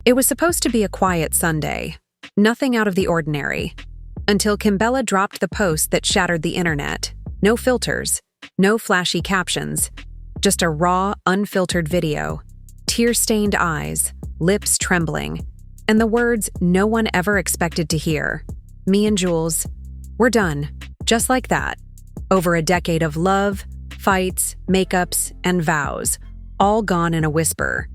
It was supposed to be a quiet Sunday, nothing out of the ordinary, until Kimbella dropped the post that shattered the internet. No filters, no flashy captions, just a raw, unfiltered video, tear-stained eyes, lips trembling, and the words no one ever expected to hear. Me and Juelz, we're done, just like that. Over a decade of love, fights, makeups, and vows, all gone in a whisper.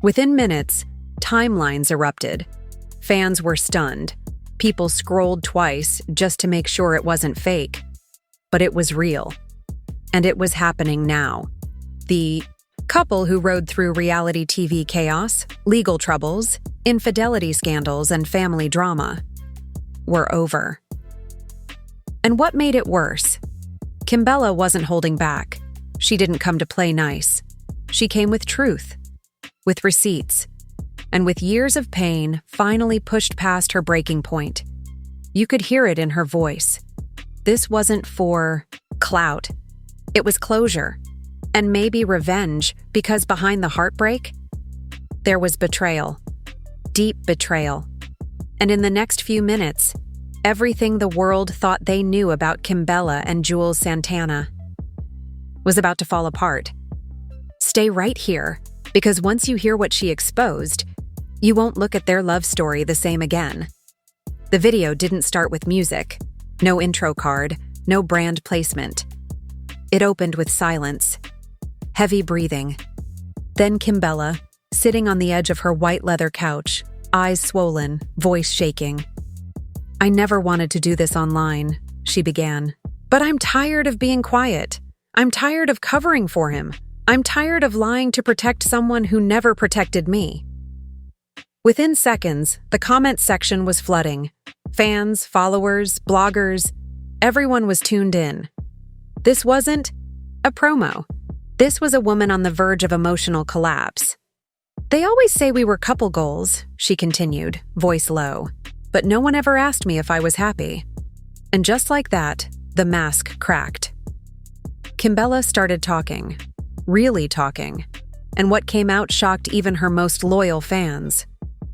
Within minutes, timelines erupted. Fans were stunned. People scrolled twice just to make sure it wasn't fake. But it was real. And it was happening now. The couple who rode through reality TV chaos, legal troubles, infidelity scandals, and family drama were over. And what made it worse? Kimbella wasn't holding back. She didn't come to play nice. She came with truth, with receipts, and with years of pain finally pushed past her breaking point. You could hear it in her voice. This wasn't for clout. It was closure, and maybe revenge, because behind the heartbreak, there was betrayal. Deep betrayal. And in the next few minutes, everything the world thought they knew about Kimbella and Juelz Santana was about to fall apart. Stay right here, because once you hear what she exposed, you won't look at their love story the same again. The video didn't start with music, no intro card, no brand placement. It opened with silence, heavy breathing. Then Kimbella, sitting on the edge of her white leather couch, eyes swollen, voice shaking. "I never wanted to do this online," she began. "But I'm tired of being quiet. I'm tired of covering for him. I'm tired of lying to protect someone who never protected me." Within seconds, the comment section was flooding. Fans, followers, bloggers, everyone was tuned in. This wasn't a promo. This was a woman on the verge of emotional collapse. "They always say we were couple goals," she continued, voice low. "But no one ever asked me if I was happy." And just like that, the mask cracked. Kimbella started talking, really talking, and what came out shocked even her most loyal fans.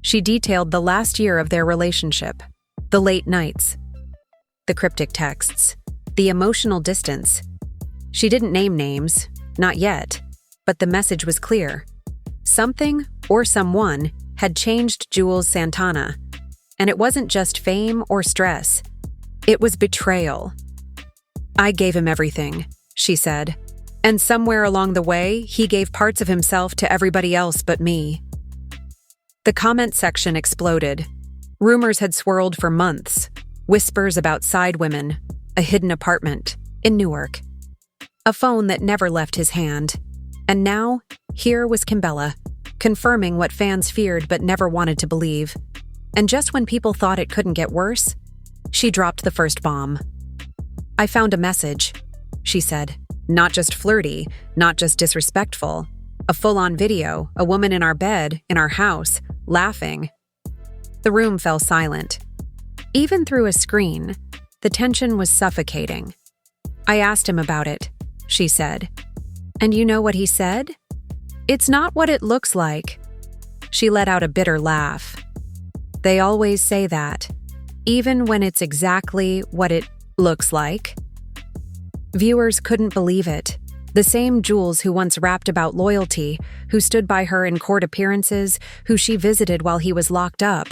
She detailed the last year of their relationship, the late nights, the cryptic texts, the emotional distance. She didn't name names, not yet, but the message was clear. Something, or someone, had changed Juelz Santana. And it wasn't just fame or stress. It was betrayal. "I gave him everything," she said. "And somewhere along the way, he gave parts of himself to everybody else but me." The comment section exploded. Rumors had swirled for months. Whispers about side women, a hidden apartment in Newark, a phone that never left his hand. And now, here was Kimbella, confirming what fans feared but never wanted to believe. And just when people thought it couldn't get worse, she dropped the first bomb. "I found a message," she said. "Not just flirty, not just disrespectful. A full-on video, a woman in our bed, in our house, laughing." The room fell silent. Even through a screen, the tension was suffocating. "I asked him about it," she said. "And you know what he said? It's not what it looks like." She let out a bitter laugh. "They always say that, even when it's exactly what it looks like." Viewers couldn't believe it. The same Juelz who once rapped about loyalty, who stood by her in court appearances, who she visited while he was locked up,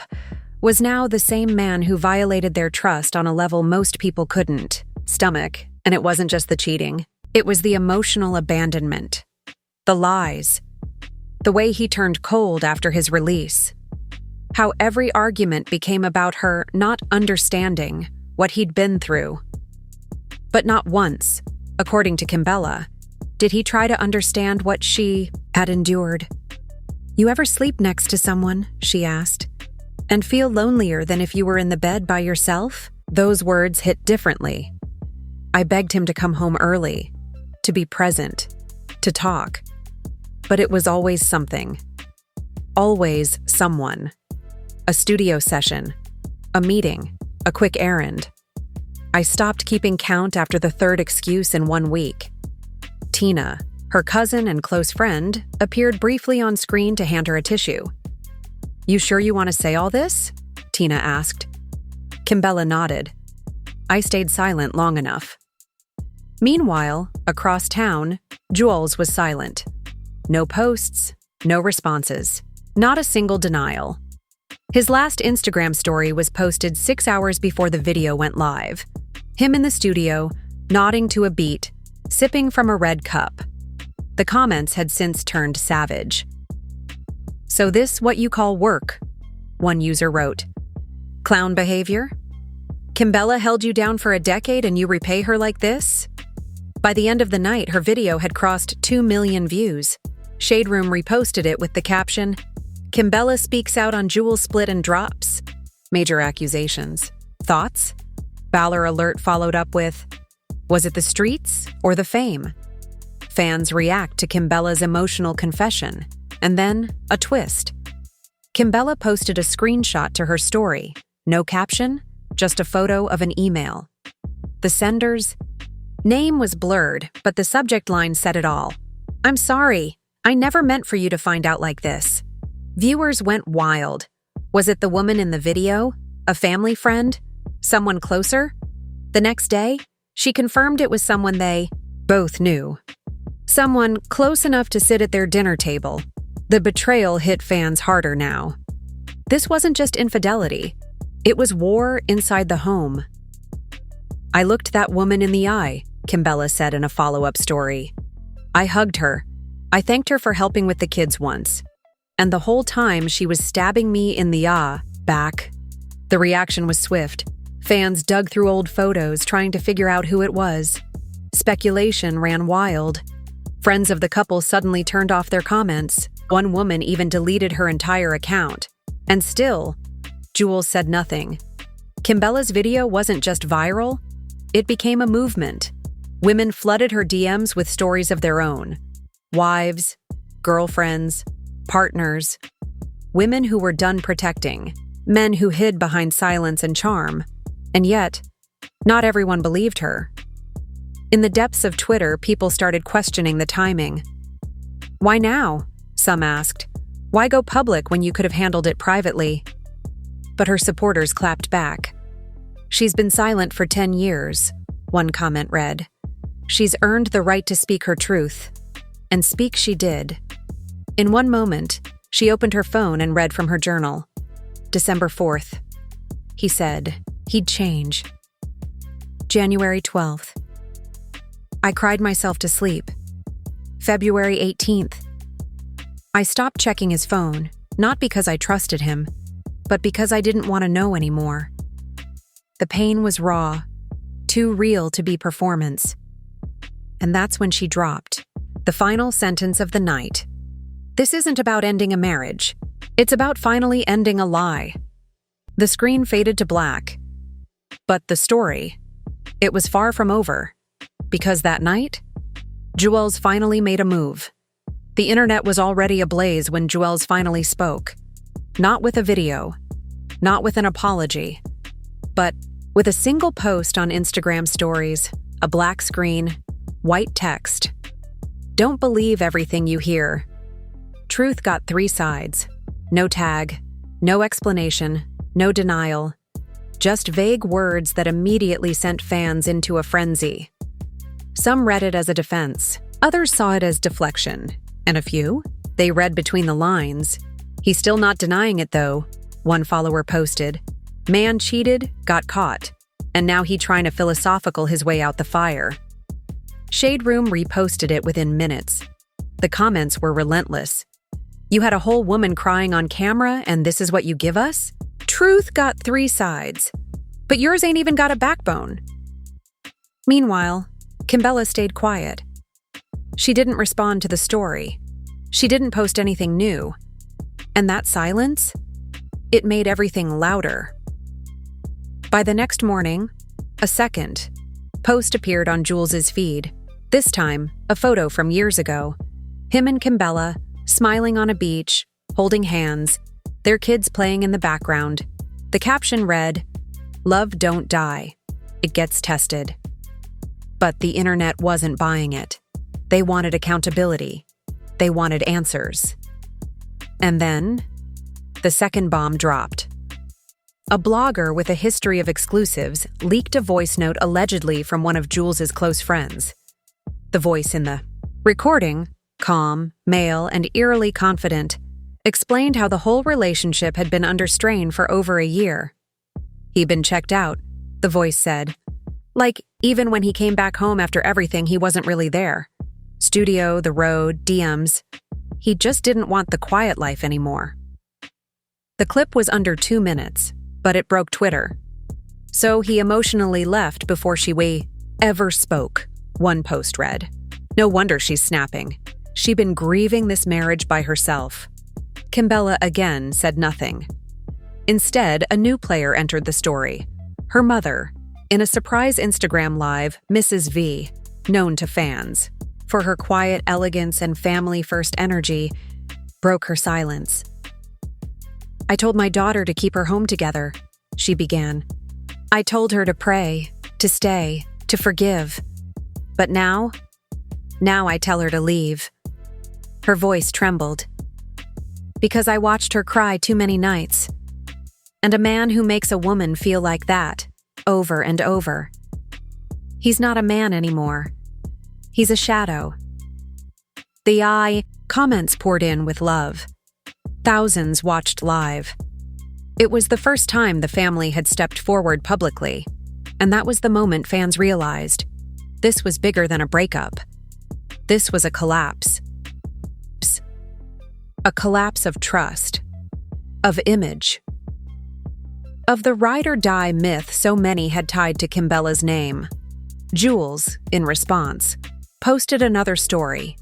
was now the same man who violated their trust on a level most people couldn't stomach. And it wasn't just the cheating. It was the emotional abandonment. The lies. The way he turned cold after his release. How every argument became about her not understanding what he'd been through. But not once, according to Kimbella, did he try to understand what she had endured. "You ever sleep next to someone," she asked, "and feel lonelier than if you were in the bed by yourself?" Those words hit differently. I begged him to come home early, to be present, to talk. But it was always something. Always someone. A studio session, a meeting, a quick errand. I stopped keeping count after the third excuse in 1 week. Tina, her cousin and close friend, appeared briefly on screen to hand her a tissue. "You sure you want to say all this?" Tina asked. Kimbella nodded. I stayed silent long enough. Meanwhile, across town, Juelz was silent. No posts, no responses, not a single denial. His last Instagram story was posted 6 hours before the video went live. Him in the studio, nodding to a beat, sipping from a red cup. The comments had since turned savage. "So this what you call work?" one user wrote. "Clown behavior? Kimbella held you down for a decade and you repay her like this?" By the end of the night, her video had crossed 2 million views. Shade Room reposted it with the caption, "Kimbella speaks out on Juelz split and drops. Major accusations. Thoughts?" Valor Alert followed up with, "Was it the streets or the fame?" Fans react to Kimbella's emotional confession, and then a twist. Kimbella posted a screenshot to her story. No caption, just a photo of an email. The sender's name was blurred, but the subject line said it all. "I'm sorry. I never meant for you to find out like this." Viewers went wild. Was it the woman in the video? A family friend? Someone closer? The next day, she confirmed it was someone they both knew. Someone close enough to sit at their dinner table. The betrayal hit fans harder now. This wasn't just infidelity. It was war inside the home. "I looked that woman in the eye," Kimbella said in a follow-up story. "I hugged her. I thanked her for helping with the kids once. And the whole time she was stabbing me in the back." The reaction was swift. Fans dug through old photos trying to figure out who it was. Speculation ran wild. Friends of the couple suddenly turned off their comments. One woman even deleted her entire account. And still, Juelz said nothing. Kimbella's video wasn't just viral, it became a movement. Women flooded her DMs with stories of their own. Wives, girlfriends, partners. Women who were done protecting. Men who hid behind silence and charm. And yet, not everyone believed her. In the depths of Twitter, people started questioning the timing. "Why now?" some asked. "Why go public when you could have handled it privately?" But her supporters clapped back. "She's been silent for 10 years, one comment read. "She's earned the right to speak her truth." And speak she did. In one moment, she opened her phone and read from her journal. December 4th. He said he'd change. January 12th. I cried myself to sleep. February 18th. I stopped checking his phone, not because I trusted him, but because I didn't want to know anymore. The pain was raw, too real to be performance. And that's when she dropped. The final sentence of the night. "This isn't about ending a marriage. It's about finally ending a lie." The screen faded to black. But the story, it was far from over. Because that night, Juelz finally made a move. The internet was already ablaze when Juelz finally spoke. Not with a video, not with an apology, but with a single post on Instagram stories, a black screen, white text. "Don't believe everything you hear." Truth got 3 sides. No tag, no explanation, no denial. Just vague words that immediately sent fans into a frenzy. Some read it as a defense, others saw it as deflection, and a few, they read between the lines. "He's still not denying it though," one follower posted. "Man cheated, got caught, and now he trying to philosophical his way out the fire." Shade Room reposted it within minutes. The comments were relentless. "You had a whole woman crying on camera, and this is what you give us? Truth got 3 sides, but yours ain't even got a backbone." Meanwhile, Kimbella stayed quiet. She didn't respond to the story. She didn't post anything new. And that silence, it made everything louder. By the next morning, a second post appeared on Juelz's feed. This time, a photo from years ago. Him and Kimbella, smiling on a beach, holding hands, their kids playing in the background. The caption read, "Love don't die. It gets tested." But the internet wasn't buying it. They wanted accountability. They wanted answers. And then, the second bomb dropped. A blogger with a history of exclusives leaked a voice note allegedly from one of Juelz's close friends. The voice in the recording, calm, male, and eerily confident, explained how the whole relationship had been under strain for over a year. "He'd been checked out," the voice said. Like, even when he came back home after everything, he wasn't really there. Studio, the road, DMs. He just didn't want the quiet life anymore. The clip was under 2 minutes, but it broke Twitter. "So he emotionally left before she ever spoke," one post read. "No wonder she's snapping. She'd been grieving this marriage by herself." Kimbella again said nothing. Instead, a new player entered the story. Her mother, in a surprise Instagram live, Mrs. V, known to fans for her quiet elegance and family-first energy, broke her silence. "I told my daughter to keep her home together," she began. "I told her to pray, to stay, to forgive. But now I tell her to leave." Her voice trembled. "Because I watched her cry too many nights. And a man who makes a woman feel like that, over and over. He's not a man anymore. He's a shadow." The comments poured in with love. Thousands watched live. It was the first time the family had stepped forward publicly, and that was the moment fans realized this was bigger than a breakup. This was a collapse. A collapse of trust, of image, of the ride or die myth so many had tied to Kimbella's name. Juelz, in response, posted another story.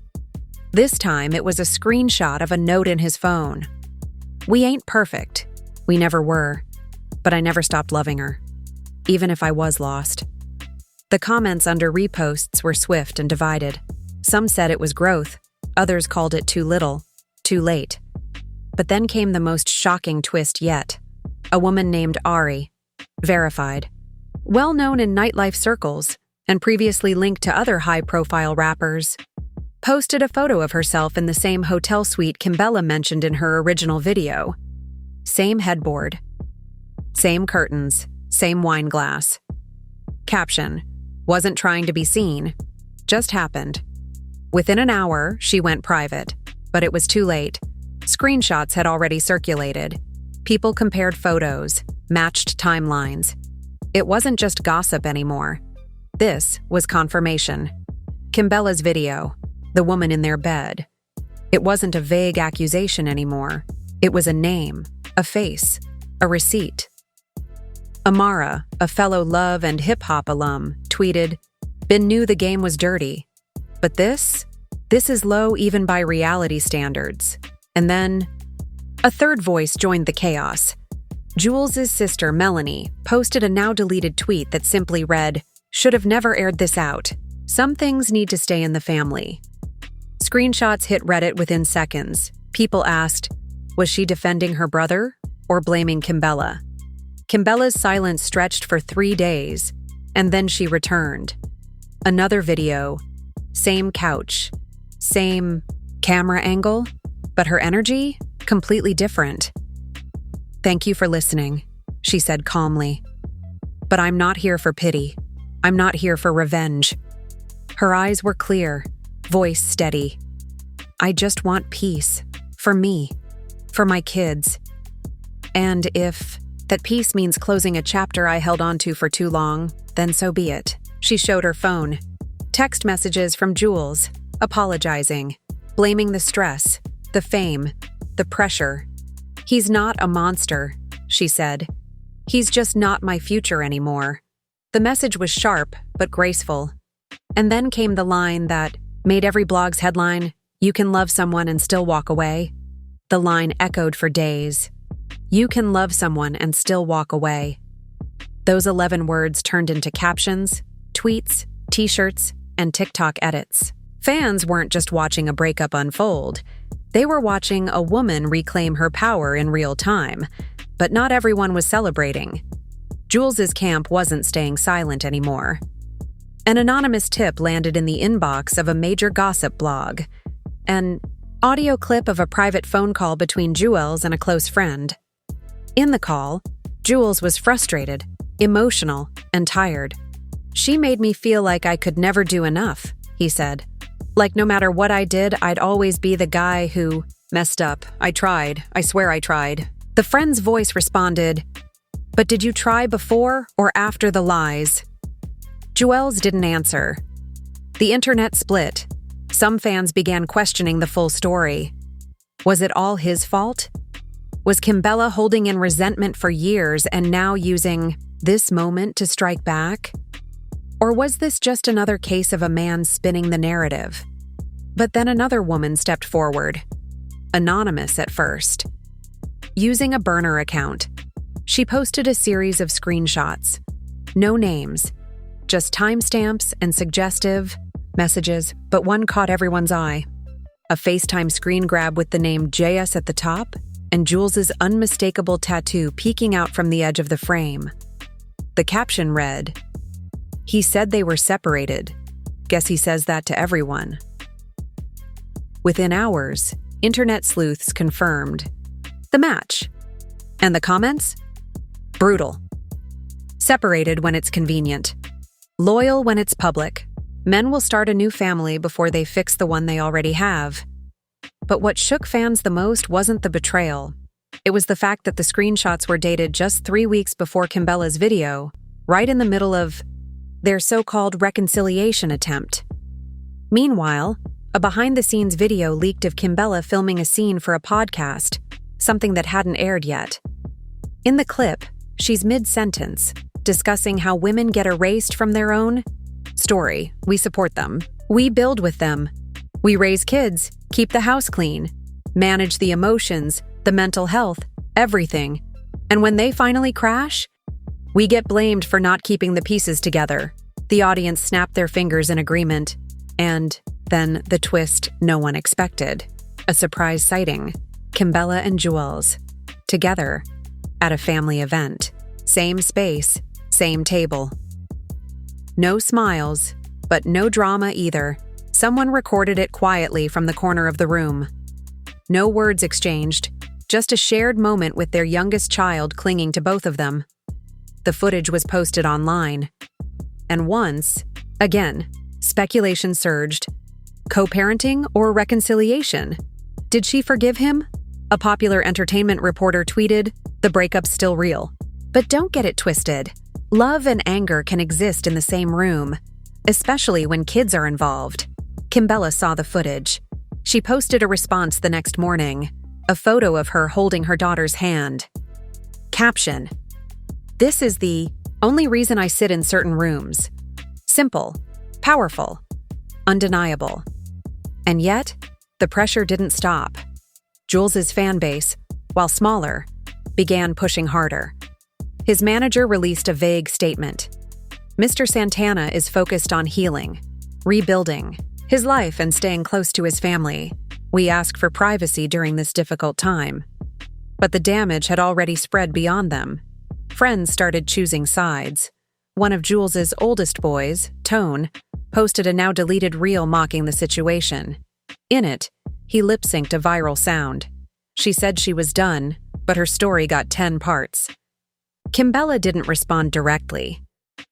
This time it was a screenshot of a note in his phone. "We ain't perfect. We never were. But I never stopped loving her, even if I was lost." The comments under reposts were swift and divided. Some said it was growth, others called it too little, too late. But then came the most shocking twist yet. A woman named Ari, verified, well known in nightlife circles and previously linked to other high-profile rappers, posted a photo of herself in the same hotel suite Kimbella mentioned in her original video. Same headboard, same curtains, same wine glass. Caption: "Wasn't trying to be seen. Just happened." Within an hour, she went private, but it was too late. Screenshots had already circulated. People compared photos, matched timelines. It wasn't just gossip anymore. This was confirmation. Kimbella's video, the woman in their bed. It wasn't a vague accusation anymore. It was a name, a face, a receipt. Amara, a fellow Love and hip-hop alum, tweeted, "Been knew the game was dirty. But this is low even by reality standards." And then, a third voice joined the chaos. Juelz's sister, Melanie, posted a now-deleted tweet that simply read, "Should have never aired this out. Some things need to stay in the family." Screenshots hit Reddit within seconds. People asked, was she defending her brother or blaming Kimbella? Kimbella's silence stretched for 3 days, and then she returned. Another video, same couch, same camera angle, but her energy, completely different. "Thank you for listening," she said calmly. "But I'm not here for pity. I'm not here for revenge." Her eyes were clear, voice steady. "I just want peace. For me. For my kids. And if that peace means closing a chapter I held onto for too long, then so be it." She showed her phone. Text messages from Juelz, apologizing, blaming the stress, the fame, the pressure. "He's not a monster," she said. "He's just not my future anymore." The message was sharp but graceful. And then came the line that made every blog's headline, "You can love someone and still walk away." The line echoed for days. You can love someone and still walk away. Those 11 words turned into captions, tweets, t-shirts, and TikTok edits. Fans weren't just watching a breakup unfold. They were watching a woman reclaim her power in real time. But not everyone was celebrating. Juelz's camp wasn't staying silent anymore. An anonymous tip landed in the inbox of a major gossip blog. And Audio clip of a private phone call between Juelz and a close friend. In the call, Juelz was frustrated, emotional, and tired. "She made me feel like I could never do enough," he said. "Like no matter what I did, I'd always be the guy who messed up. I tried. I swear I tried." The friend's voice responded, "But did you try before or after the lies?" Juelz didn't answer. The internet split. Some fans began questioning the full story. Was it all his fault? Was Kimbella holding in resentment for years and now using this moment to strike back? Or was this just another case of a man spinning the narrative? But then another woman stepped forward, anonymous at first. Using a burner account, she posted a series of screenshots. No names, just timestamps and suggestive messages, but one caught everyone's eye. A FaceTime screen grab with the name JS at the top and Juelz's unmistakable tattoo peeking out from the edge of the frame. The caption read, "He said they were separated. Guess he says that to everyone." Within hours, internet sleuths confirmed the match. And the comments? Brutal. Separated when it's convenient. Loyal when it's public. Men will start a new family before they fix the one they already have. But what shook fans the most wasn't the betrayal. It was the fact that the screenshots were dated just 3 weeks before Kimbella's video, right in the middle of their so-called reconciliation attempt. Meanwhile, a behind-the-scenes video leaked of Kimbella filming a scene for a podcast, something that hadn't aired yet. In the clip, she's mid-sentence, discussing how women get erased from their own story. "We support them. We build with them. We raise kids, keep the house clean, manage the emotions, the mental health, everything. And when they finally crash, we get blamed for not keeping the pieces together." The audience snapped their fingers in agreement. And then the twist no one expected. A surprise sighting. Kimbella and Juelz, together, at a family event. Same space, same table. No smiles, but no drama either. Someone recorded it quietly from the corner of the room. No words exchanged, just a shared moment with their youngest child clinging to both of them. The footage was posted online. And once, again, speculation surged. Co-parenting or reconciliation? Did she forgive him? A popular entertainment reporter tweeted, "The breakup's still real." But don't get it twisted. Love and anger can exist in the same room, especially when kids are involved. Kimbella saw the footage. She posted a response the next morning, a photo of her holding her daughter's hand. Caption: "This is the only reason I sit in certain rooms." Simple, powerful, undeniable. And yet, the pressure didn't stop. Juelz's fan base, while smaller, began pushing harder. His manager released a vague statement. "Mr. Santana is focused on healing, rebuilding his life and staying close to his family. We ask for privacy during this difficult time." But the damage had already spread beyond them. Friends started choosing sides. One of Juelz's oldest boys, Tone, posted a now-deleted reel mocking the situation. In it, he lip-synced a viral sound. She said she was done, but her story got 10 parts. Kimbella didn't respond directly,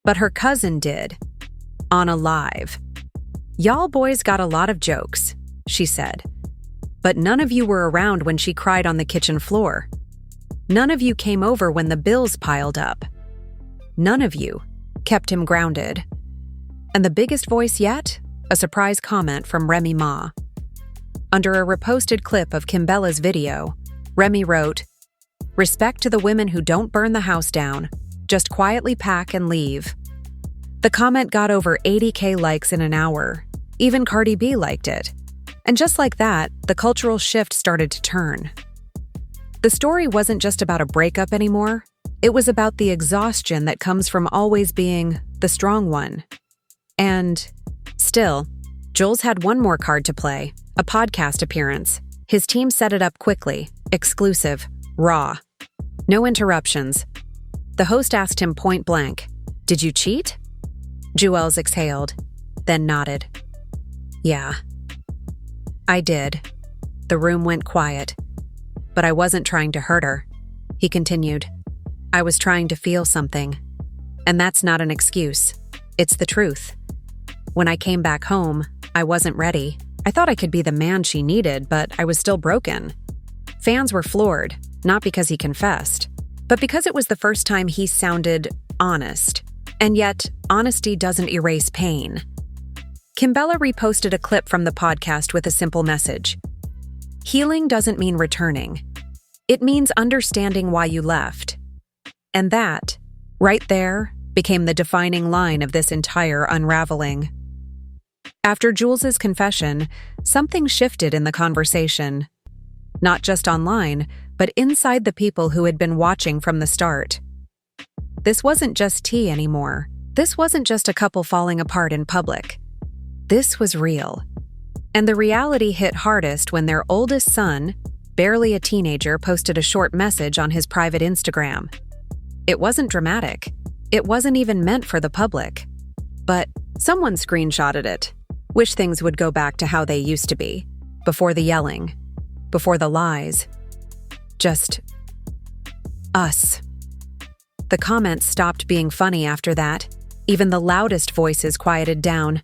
but her cousin did, on a live. "Y'all boys got a lot of jokes," she said. "But none of you were around when she cried on the kitchen floor. None of you came over when the bills piled up. None of you kept him grounded." And the biggest voice yet? A surprise comment from Remy Ma. Under a reposted clip of Kimbella's video, Remy wrote, "Respect to the women who don't burn the house down. Just quietly pack and leave." The comment got over 80K likes in an hour. Even Cardi B liked it. And just like that, the cultural shift started to turn. The story wasn't just about a breakup anymore. It was about the exhaustion that comes from always being the strong one. And still, Juelz had one more card to play, a podcast appearance. His team set it up quickly, exclusive, raw. No interruptions. The host asked him point blank, "Did you cheat?" Juelz exhaled, then nodded. "Yeah, I did." The room went quiet. But I wasn't trying to hurt her. He continued. I was trying to feel something. And that's not an excuse. It's the truth. When I came back home, I wasn't ready. I thought I could be the man she needed, but I was still broken. Fans were floored, not because he confessed, but because it was the first time he sounded honest. And yet, honesty doesn't erase pain. Kimbella reposted a clip from the podcast with a simple message. Healing doesn't mean returning. It means understanding why you left. And that, right there, became the defining line of this entire unraveling. After Juelz's confession, something shifted in the conversation. Not just online, but inside the people who had been watching from the start. This wasn't just tea anymore. This wasn't just a couple falling apart in public. This was real. And the reality hit hardest when their oldest son, barely a teenager, posted a short message on his private Instagram. It wasn't dramatic. It wasn't even meant for the public. But someone screenshotted it. Wish things would go back to how they used to be. Before the yelling. Before the lies. Just us. The comments stopped being funny after that. Even the loudest voices quieted down.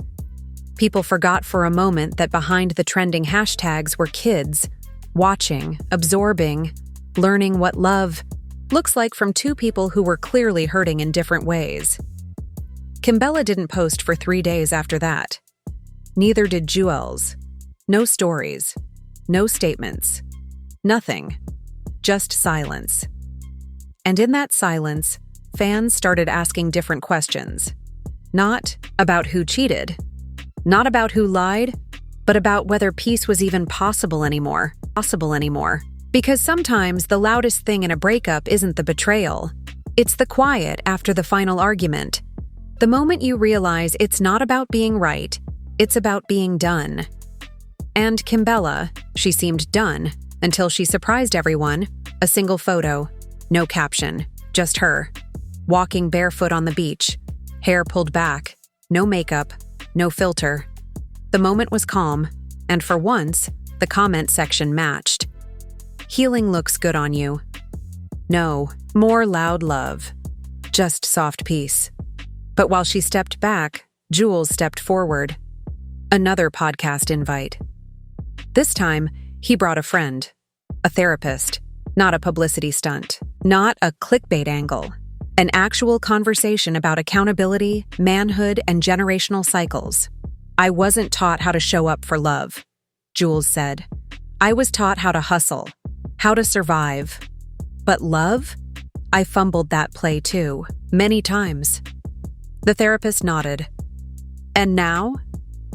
People forgot for a moment that behind the trending hashtags were kids, watching, absorbing, learning what love looks like from two people who were clearly hurting in different ways. Kimbella didn't post for 3 days after that. Neither did Juelz. No stories. No statements. Nothing. Just silence. And in that silence, fans started asking different questions. Not about who cheated. Not about who lied, but about whether peace was even possible anymore. Because sometimes the loudest thing in a breakup isn't the betrayal. It's the quiet after the final argument. The moment you realize it's not about being right, it's about being done. And Kimbella, she seemed done until she surprised everyone. A single photo, no caption, just her, walking barefoot on the beach, hair pulled back, no makeup, no filter. The moment was calm, and for once, the comment section matched. Healing looks good on you. No, more loud love. Just soft peace. But while she stepped back, Juelz stepped forward. Another podcast invite. This time, he brought a friend, a therapist, not a publicity stunt, not a clickbait angle, an actual conversation about accountability, manhood, and generational cycles. I wasn't taught how to show up for love, Juelz said. I was taught how to hustle, how to survive. But love? I fumbled that play too, many times. The therapist nodded. And now?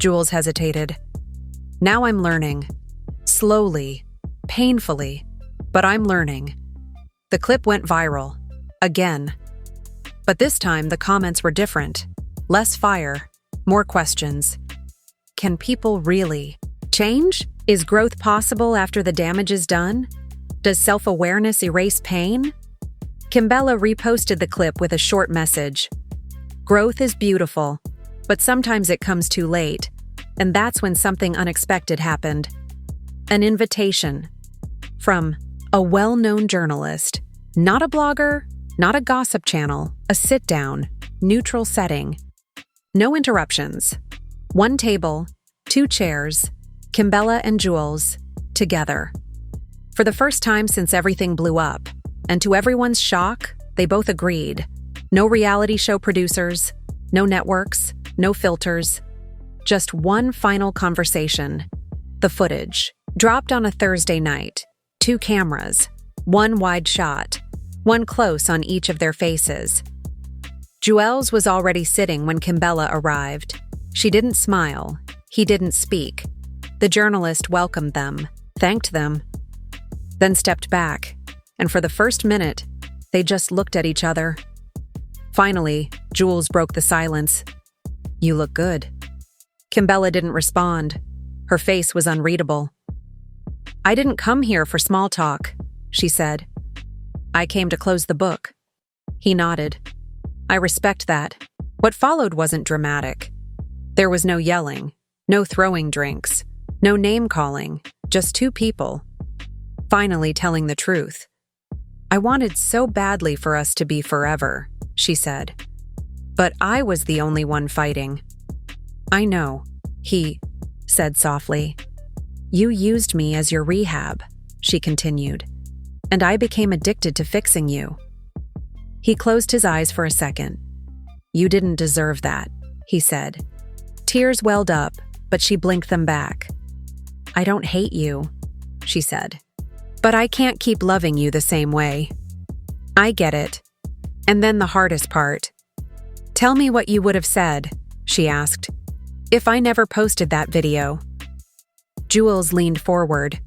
Juelz hesitated. Now I'm learning. Slowly, painfully, but I'm learning. The clip went viral. Again. But this time the comments were different. Less fire, more questions. Can people really change? Is growth possible after the damage is done? Does self-awareness erase pain? Kimbella reposted the clip with a short message. Growth is beautiful, but sometimes it comes too late, and that's when something unexpected happened. An invitation from a well-known journalist, not a blogger, not a gossip channel, a sit-down, neutral setting. No interruptions. One table, 2 chairs, Kimbella and Juelz, together. For the first time since everything blew up, and to everyone's shock, they both agreed. No reality show producers, no networks, no filters. Just one final conversation. The footage, dropped on a Thursday night. 2 cameras, 1 wide shot, 1 close on each of their faces. Juelz was already sitting when Kimbella arrived. She didn't smile. He didn't speak. The journalist welcomed them, thanked them, then stepped back, and for the first minute, they just looked at each other. Finally, Juelz broke the silence. You look good. Kimbella didn't respond. Her face was unreadable. I didn't come here for small talk, she said. I came to close the book. He nodded. I respect that. What followed wasn't dramatic. There was no yelling, no throwing drinks, no name-calling, Just two people. Finally telling the truth. I wanted so badly for us to be forever, she said. But I was the only one fighting. I know, he said softly. You used me as your rehab, she continued, and I became addicted to fixing you. He closed his eyes for a second. You didn't deserve that, he said. Tears welled up, but she blinked them back. I don't hate you, she said. But I can't keep loving you the same way. I get it. And then the hardest part. Tell me what you would have said, she asked, if I never posted that video. Juelz leaned forward.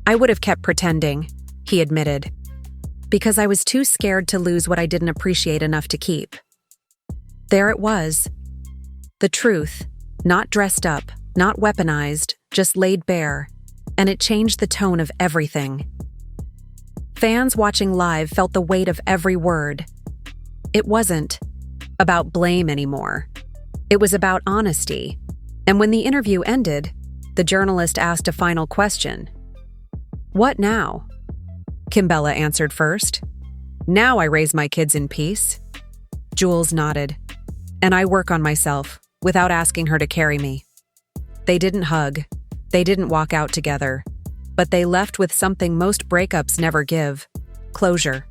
I would have kept pretending, he admitted, because I was too scared to lose what I didn't appreciate enough to keep. There it was. The truth, not dressed up, not weaponized, just laid bare, and it changed the tone of everything. Fans watching live felt the weight of every word. It wasn't about blame anymore. It was about honesty. And when the interview ended, the journalist asked a final question. What now? Kimbella answered first. Now I raise my kids in peace. Juelz nodded. And I work on myself, without asking her to carry me. They didn't hug. They didn't walk out together. But they left with something most breakups never give. Closure.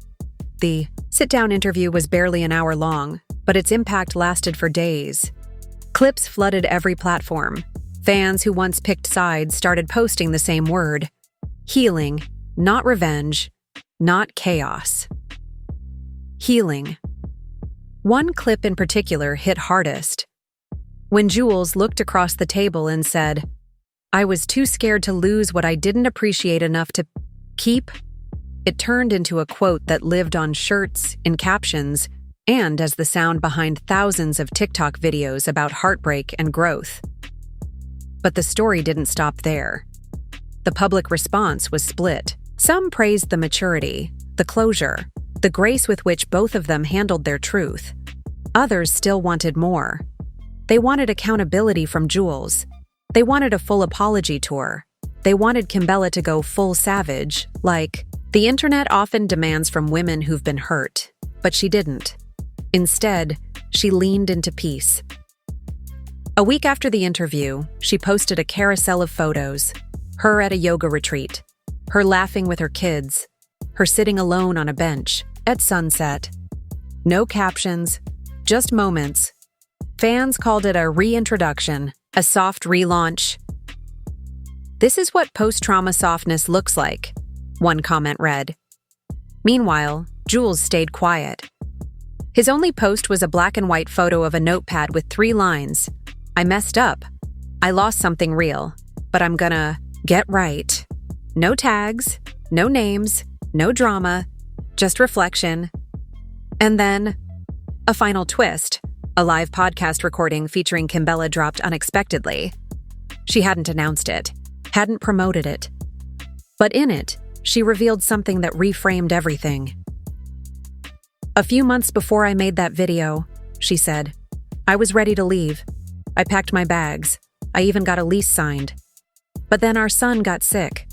The sit-down interview was barely an hour long, but its impact lasted for days. Clips flooded every platform. Fans who once picked sides started posting the same word. Healing, not revenge, not chaos. Healing. One clip in particular hit hardest. When Juelz looked across the table and said, I was too scared to lose what I didn't appreciate enough to keep, it turned into a quote that lived on shirts, in captions, and as the sound behind thousands of TikTok videos about heartbreak and growth. But the story didn't stop there. The public response was split. Some praised the maturity, the closure, the grace with which both of them handled their truth. Others still wanted more. They wanted accountability from Juelz. They wanted a full apology tour. They wanted Kimbella to go full savage, like, the internet often demands from women who've been hurt, but she didn't. Instead, she leaned into peace. A week after the interview, she posted a carousel of photos. Her at a yoga retreat, her laughing with her kids, her sitting alone on a bench at sunset. No captions, just moments. Fans called it a reintroduction, a soft relaunch. This is what post-trauma softness looks like, one comment read. Meanwhile, Juelz stayed quiet. His only post was a black and white photo of a notepad with 3 lines. I messed up. I lost something real, but I'm gonna get right. No tags, no names, no drama, just reflection. And then, a final twist. A live podcast recording featuring Kimbella dropped unexpectedly. She hadn't announced it, hadn't promoted it. But in it, she revealed something that reframed everything. A few months before I made that video, she said, I was ready to leave. I packed my bags. I even got a lease signed. But then our son got sick.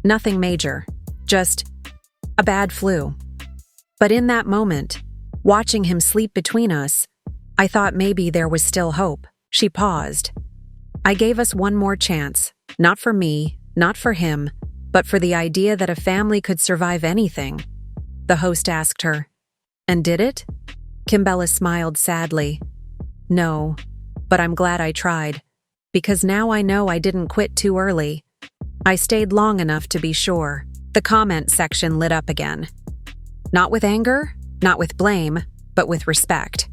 Nothing major, just a bad flu. But in that moment, watching him sleep between us, I thought maybe there was still hope. She paused. I gave us one more chance, not for me, not for him, but for the idea that a family could survive anything. The host asked her, and did it? Kimbella smiled sadly. No, but I'm glad I tried, because now I know I didn't quit too early. I stayed long enough to be sure. The comment section lit up again. Not with anger, not with blame, but with respect.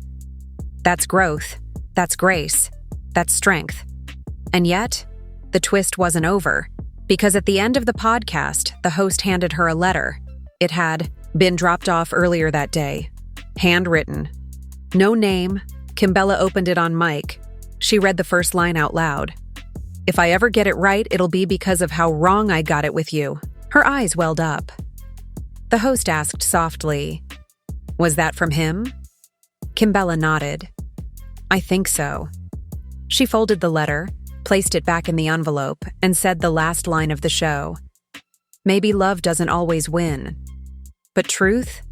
That's growth, that's grace, that's strength. And yet, the twist wasn't over, because at the end of the podcast, the host handed her a letter. It had been dropped off earlier that day, handwritten. No name. Kimbella opened it on mic. She read the first line out loud. If I ever get it right, it'll be because of how wrong I got it with you. Her eyes welled up. The host asked softly, was that from him? Kimbella nodded. I think so. She folded the letter, placed it back in the envelope, and said the last line of the show. Maybe love doesn't always win, but truth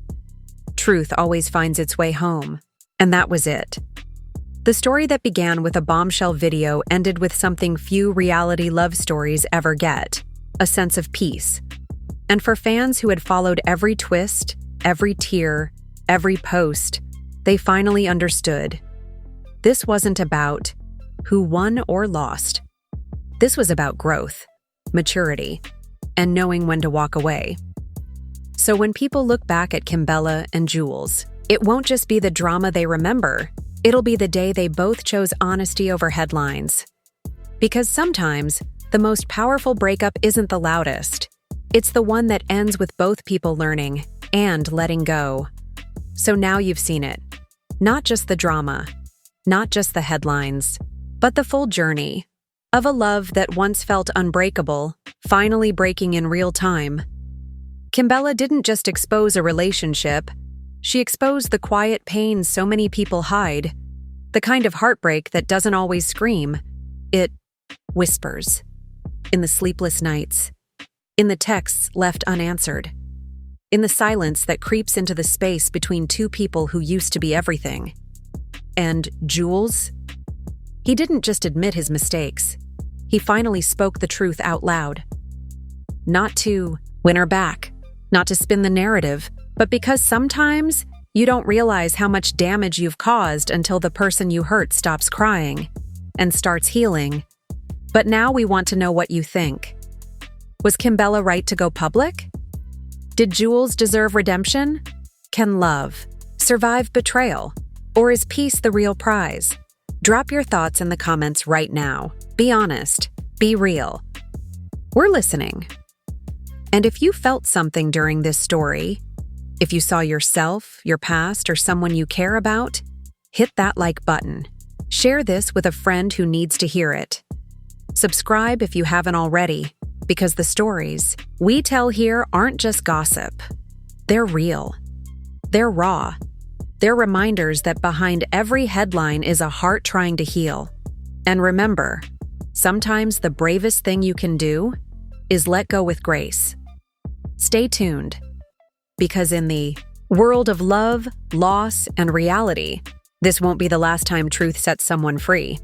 always finds its way home. And that was it. The story that began with a bombshell video ended with something few reality love stories ever get: a sense of peace. And for fans who had followed every twist, every tear, every post, they finally understood. This wasn't about who won or lost. This was about growth, maturity, and knowing when to walk away. So when people look back at Kimbella and Juelz, it won't just be the drama they remember. It'll be the day they both chose honesty over headlines. Because sometimes, the most powerful breakup isn't the loudest. It's the one that ends with both people learning and letting go. So now you've seen it. Not just the drama, not just the headlines, but the full journey of a love that once felt unbreakable, finally breaking in real time. Kimbella didn't just expose a relationship, she exposed the quiet pain so many people hide, the kind of heartbreak that doesn't always scream. It whispers. In the sleepless nights, in the texts left unanswered, in the silence that creeps into the space between two people who used to be everything. And Juelz? He didn't just admit his mistakes. He finally spoke the truth out loud. Not to win her back, not to spin the narrative, but because sometimes you don't realize how much damage you've caused until the person you hurt stops crying and starts healing. But now we want to know what you think. Was Kimbella right to go public? Did Juelz deserve redemption? Can love survive betrayal? Or is peace the real prize? Drop your thoughts in the comments right now. Be honest. Be real. We're listening. And if you felt something during this story, if you saw yourself, your past, or someone you care about, hit that like button. Share this with a friend who needs to hear it. Subscribe if you haven't already, because the stories we tell here aren't just gossip. They're real. They're raw. They're reminders that behind every headline is a heart trying to heal. And remember, sometimes the bravest thing you can do is let go with grace. Stay tuned, because in the world of love, loss, and reality, this won't be the last time truth sets someone free.